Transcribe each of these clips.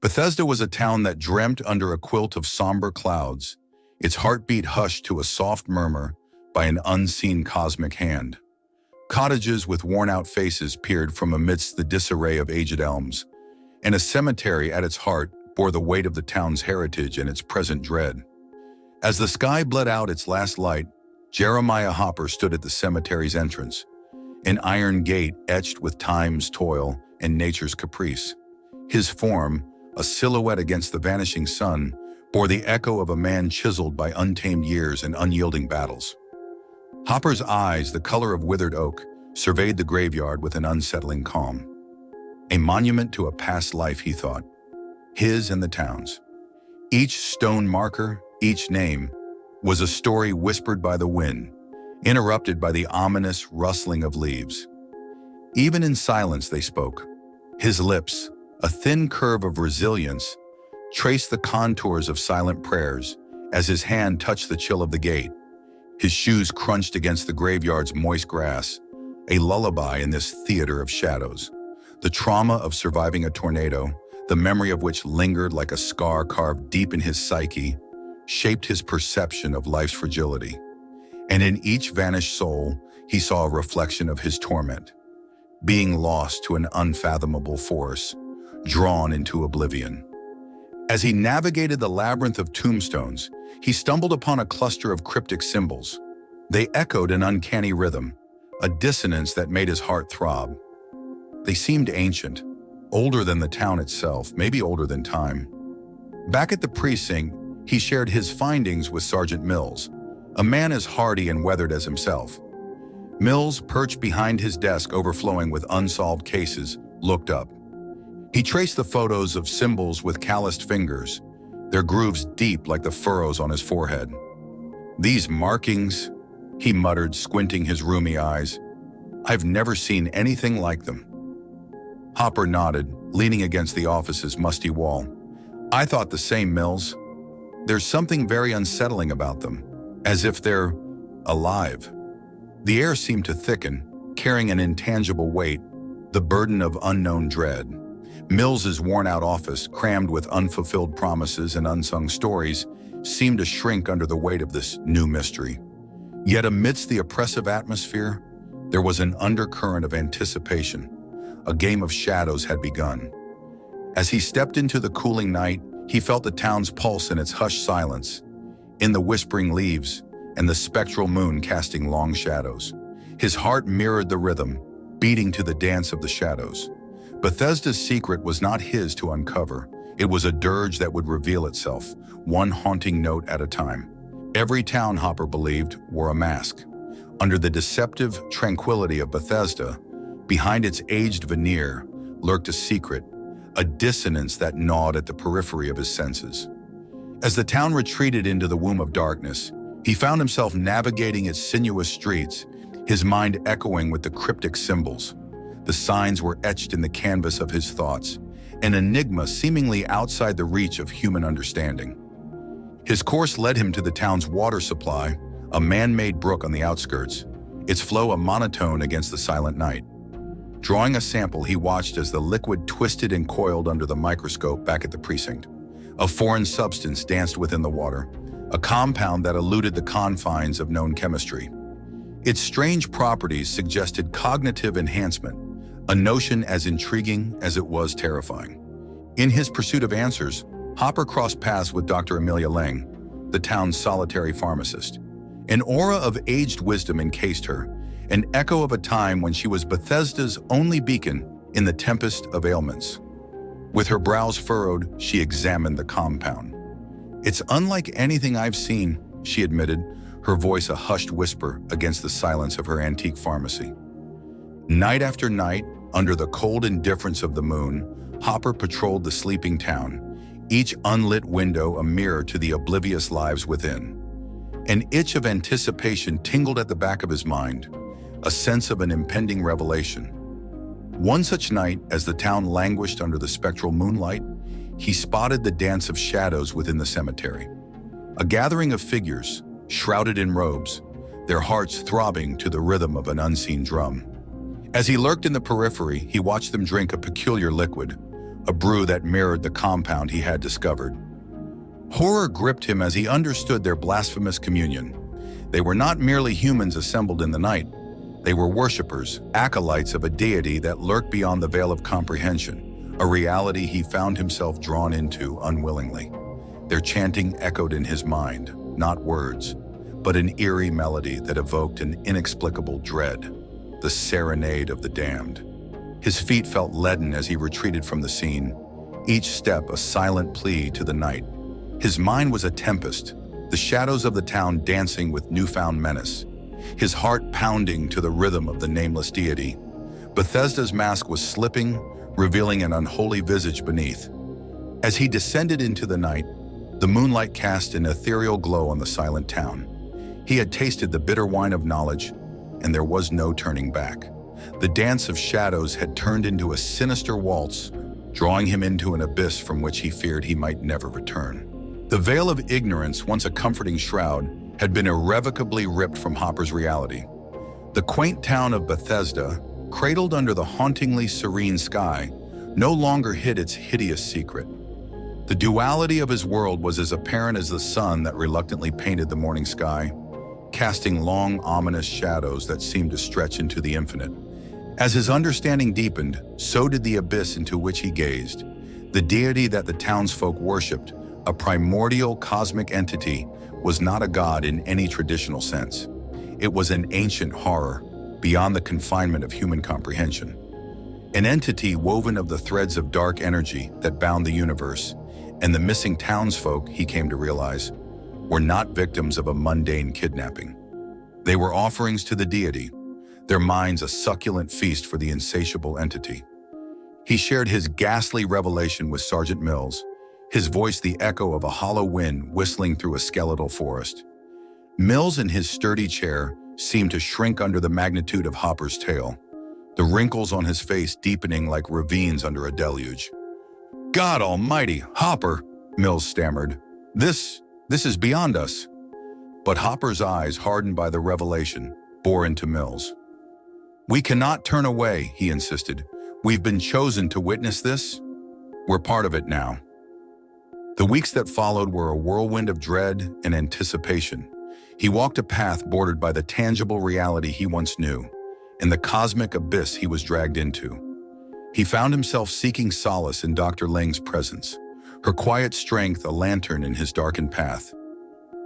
Bethesda was a town that dreamt under a quilt of somber clouds, its heartbeat hushed to a soft murmur by an unseen cosmic hand. Cottages with worn-out faces peered from amidst the disarray of aged elms, and a cemetery at its heart bore the weight of the town's heritage and its present dread. As the sky bled out its last light, Jeremiah Hopper stood at the cemetery's entrance, an iron gate etched with time's toil and nature's caprice. His form, a silhouette against the vanishing sun, bore the echo of a man chiseled by untamed years and unyielding battles. Hopper's eyes, the color of withered oak, surveyed the graveyard with an unsettling calm. A monument to a past life, he thought, his and the town's. Each stone marker, each name, was a story whispered by the wind, interrupted by the ominous rustling of leaves. Even in silence they spoke. His lips, a thin curve of resilience, traced the contours of silent prayers as his hand touched the chill of the gate. His shoes crunched against the graveyard's moist grass, a lullaby in this theater of shadows. The trauma of surviving a tornado, the memory of which lingered like a scar carved deep in his psyche, shaped his perception of life's fragility. And in each vanished soul, he saw a reflection of his torment, being lost to an unfathomable force, drawn into oblivion. As he navigated the labyrinth of tombstones, he stumbled upon a cluster of cryptic symbols. They echoed an uncanny rhythm, a dissonance that made his heart throb. They seemed ancient, older than the town itself, maybe older than time. Back at the precinct, he shared his findings with Sergeant Mills, a man as hardy and weathered as himself. Mills, perched behind his desk overflowing with unsolved cases, looked up. He traced the photos of symbols with calloused fingers, their grooves deep like the furrows on his forehead. "These markings," he muttered, squinting his rheumy eyes. "I've never seen anything like them." Hopper nodded, leaning against the office's musty wall. "I thought the same, Mills. There's something very unsettling about them, as if they're alive." The air seemed to thicken, carrying an intangible weight, the burden of unknown dread. Mills's worn-out office, crammed with unfulfilled promises and unsung stories, seemed to shrink under the weight of this new mystery. Yet amidst the oppressive atmosphere, there was an undercurrent of anticipation. A game of shadows had begun. As he stepped into the cooling night, he felt the town's pulse in its hushed silence, in the whispering leaves and the spectral moon casting long shadows. His heart mirrored the rhythm, beating to the dance of the shadows. Bethesda's secret was not his to uncover. It was a dirge that would reveal itself, one haunting note at a time. Every town, Hopper believed, wore a mask. Under the deceptive tranquility of Bethesda, behind its aged veneer, lurked a secret, a dissonance that gnawed at the periphery of his senses. As the town retreated into the womb of darkness, he found himself navigating its sinuous streets, his mind echoing with the cryptic symbols. The signs were etched in the canvas of his thoughts, an enigma seemingly outside the reach of human understanding. His course led him to the town's water supply, a man-made brook on the outskirts, its flow a monotone against the silent night. Drawing a sample, he watched as the liquid twisted and coiled under the microscope back at the precinct. A foreign substance danced within the water, a compound that eluded the confines of known chemistry. Its strange properties suggested cognitive enhancement, a notion as intriguing as it was terrifying. In his pursuit of answers, Hopper crossed paths with Dr. Amelia Lang, the town's solitary pharmacist. An aura of aged wisdom encased her, an echo of a time when she was Bethesda's only beacon in the tempest of ailments. With her brows furrowed, she examined the compound. "It's unlike anything I've seen," she admitted, her voice a hushed whisper against the silence of her antique pharmacy. Night after night, under the cold indifference of the moon, Hopper patrolled the sleeping town, each unlit window a mirror to the oblivious lives within. An itch of anticipation tingled at the back of his mind, a sense of an impending revelation. One such night, as the town languished under the spectral moonlight, he spotted the dance of shadows within the cemetery. A gathering of figures, shrouded in robes, their hearts throbbing to the rhythm of an unseen drum. As he lurked in the periphery, he watched them drink a peculiar liquid, a brew that mirrored the compound he had discovered. Horror gripped him as he understood their blasphemous communion. They were not merely humans assembled in the night. They were worshippers, acolytes of a deity that lurked beyond the veil of comprehension, a reality he found himself drawn into unwillingly. Their chanting echoed in his mind, not words, but an eerie melody that evoked an inexplicable dread, the serenade of the damned. His feet felt leaden as he retreated from the scene, each step a silent plea to the night. His mind was a tempest, the shadows of the town dancing with newfound menace, his heart pounding to the rhythm of the nameless deity. Bethesda's mask was slipping, revealing an unholy visage beneath. As he descended into the night, the moonlight cast an ethereal glow on the silent town. He had tasted the bitter wine of knowledge, and there was no turning back. The dance of shadows had turned into a sinister waltz, drawing him into an abyss from which he feared he might never return. The veil of ignorance, once a comforting shroud, had been irrevocably ripped from Hopper's reality. The quaint town of Bethesda, cradled under the hauntingly serene sky, no longer hid its hideous secret. The duality of his world was as apparent as the sun that reluctantly painted the morning sky, casting long, ominous shadows that seemed to stretch into the infinite. As his understanding deepened, so did the abyss into which he gazed. The deity that the townsfolk worshipped, a primordial cosmic entity, was not a god in any traditional sense. It was an ancient horror, beyond the confinement of human comprehension. An entity woven of the threads of dark energy that bound the universe, and the missing townsfolk, he came to realize, were not victims of a mundane kidnapping. They were offerings to the deity, their minds a succulent feast for the insatiable entity. He shared his ghastly revelation with Sergeant Mills, his voice the echo of a hollow wind whistling through a skeletal forest. Mills in his sturdy chair seemed to shrink under the magnitude of Hopper's tale, the wrinkles on his face deepening like ravines under a deluge. "God almighty, Hopper," Mills stammered. This is beyond us." But Hopper's eyes, hardened by the revelation, bore into Mills. "We cannot turn away," he insisted. "We've been chosen to witness this. We're part of it now." The weeks that followed were a whirlwind of dread and anticipation. He walked a path bordered by the tangible reality he once knew, and the cosmic abyss he was dragged into. He found himself seeking solace in Dr. Lang's presence, her quiet strength a lantern in his darkened path.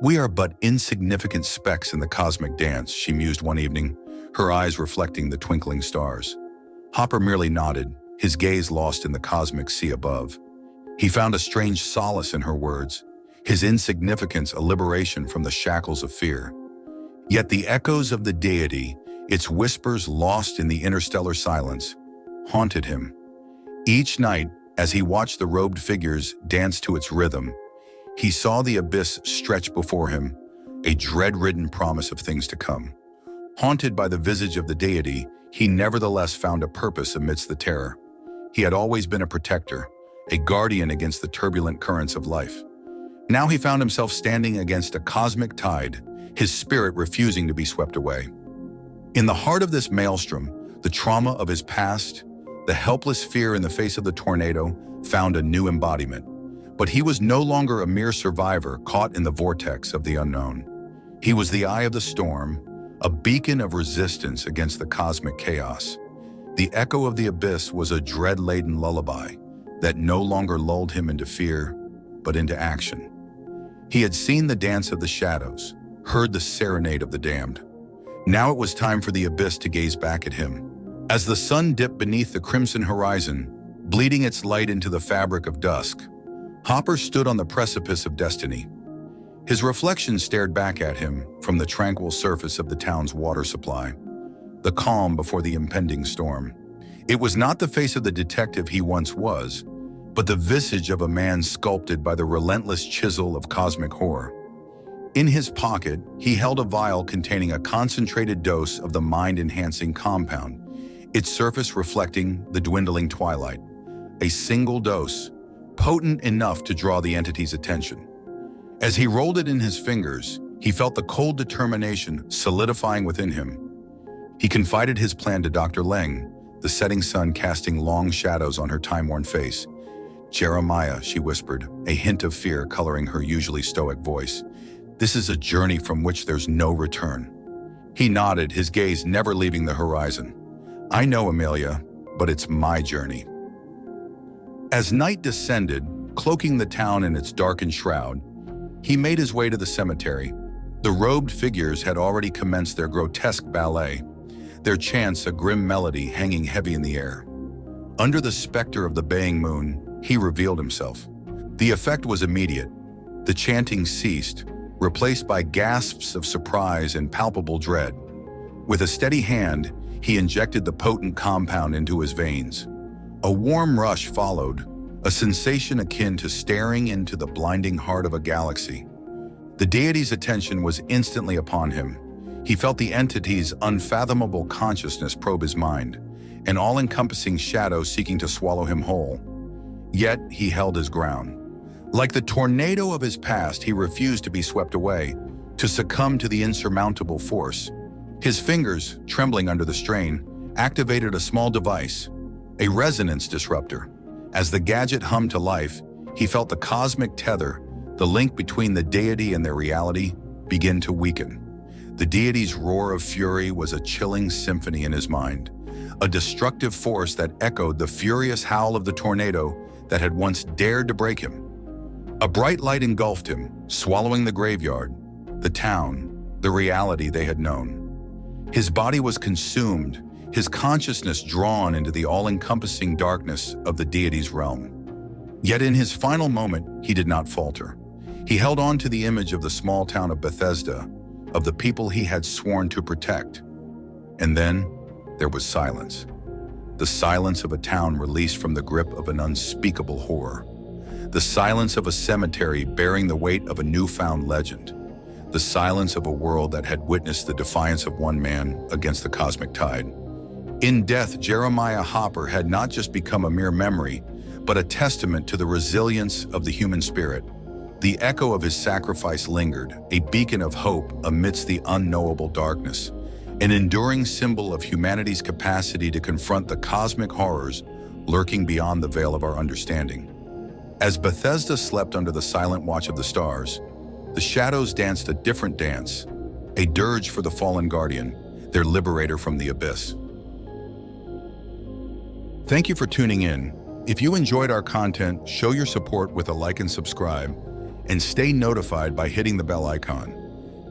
"We are but insignificant specks in the cosmic dance," she mused one evening, her eyes reflecting the twinkling stars. Hopper merely nodded, his gaze lost in the cosmic sea above. He found a strange solace in her words, his insignificance a liberation from the shackles of fear. Yet the echoes of the deity, its whispers lost in the interstellar silence, haunted him. Each night, as he watched the robed figures dance to its rhythm, he saw the abyss stretch before him, a dread-ridden promise of things to come. Haunted by the visage of the deity, he nevertheless found a purpose amidst the terror. He had always been a protector, a guardian against the turbulent currents of life. Now he found himself standing against a cosmic tide, his spirit refusing to be swept away. In the heart of this maelstrom, the trauma of his past, the helpless fear in the face of the tornado, found a new embodiment. But he was no longer a mere survivor caught in the vortex of the unknown. He was the eye of the storm, a beacon of resistance against the cosmic chaos. The echo of the abyss was a dread-laden lullaby that no longer lulled him into fear, but into action. He had seen the dance of the shadows, heard the serenade of the damned. Now it was time for the abyss to gaze back at him. As the sun dipped beneath the crimson horizon, bleeding its light into the fabric of dusk, Hopper stood on the precipice of destiny. His reflection stared back at him from the tranquil surface of the town's water supply, the calm before the impending storm. It was not the face of the detective he once was, but the visage of a man sculpted by the relentless chisel of cosmic horror. In his pocket, he held a vial containing a concentrated dose of the mind-enhancing compound, its surface reflecting the dwindling twilight. A single dose, potent enough to draw the entity's attention. As he rolled it in his fingers, he felt the cold determination solidifying within him. He confided his plan to Dr. Lang, the setting sun casting long shadows on her time-worn face. Jeremiah, she whispered, a hint of fear coloring her usually stoic voice. This is a journey from which there's no return. He nodded, his gaze never leaving the horizon. I know, Amelia, but it's my journey. As night descended, cloaking the town in its darkened shroud, he made his way to the cemetery. The robed figures had already commenced their grotesque ballet, their chants a grim melody hanging heavy in the air. Under the specter of the baying moon, he revealed himself. The effect was immediate. The chanting ceased, replaced by gasps of surprise and palpable dread. With a steady hand, he injected the potent compound into his veins. A warm rush followed, a sensation akin to staring into the blinding heart of a galaxy. The deity's attention was instantly upon him. He felt the entity's unfathomable consciousness probe his mind, an all-encompassing shadow seeking to swallow him whole. Yet he held his ground. Like the tornado of his past, he refused to be swept away, to succumb to the insurmountable force. His fingers, trembling under the strain, activated a small device, a resonance disruptor. As the gadget hummed to life, he felt the cosmic tether, the link between the deity and their reality, begin to weaken. The deity's roar of fury was a chilling symphony in his mind, a destructive force that echoed the furious howl of the tornado that had once dared to break him. A bright light engulfed him, swallowing the graveyard, the town, the reality they had known. His body was consumed, his consciousness drawn into the all-encompassing darkness of the deity's realm. Yet in his final moment, he did not falter. He held on to the image of the small town of Bethesda, of the people he had sworn to protect. And then there was silence. The silence of a town released from the grip of an unspeakable horror. The silence of a cemetery bearing the weight of a newfound legend. The silence of a world that had witnessed the defiance of one man against the cosmic tide. In death, Jeremiah Hopper had not just become a mere memory, but a testament to the resilience of the human spirit. The echo of his sacrifice lingered, a beacon of hope amidst the unknowable darkness, an enduring symbol of humanity's capacity to confront the cosmic horrors lurking beyond the veil of our understanding. As Bethesda slept under the silent watch of the stars, the shadows danced a different dance, a dirge for the fallen guardian, their liberator from the abyss. Thank you for tuning in. If you enjoyed our content, show your support with a like and subscribe, and stay notified by hitting the bell icon.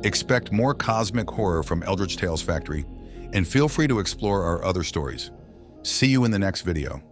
Expect more cosmic horror from Eldritch Tales Factory, and feel free to explore our other stories. See you in the next video.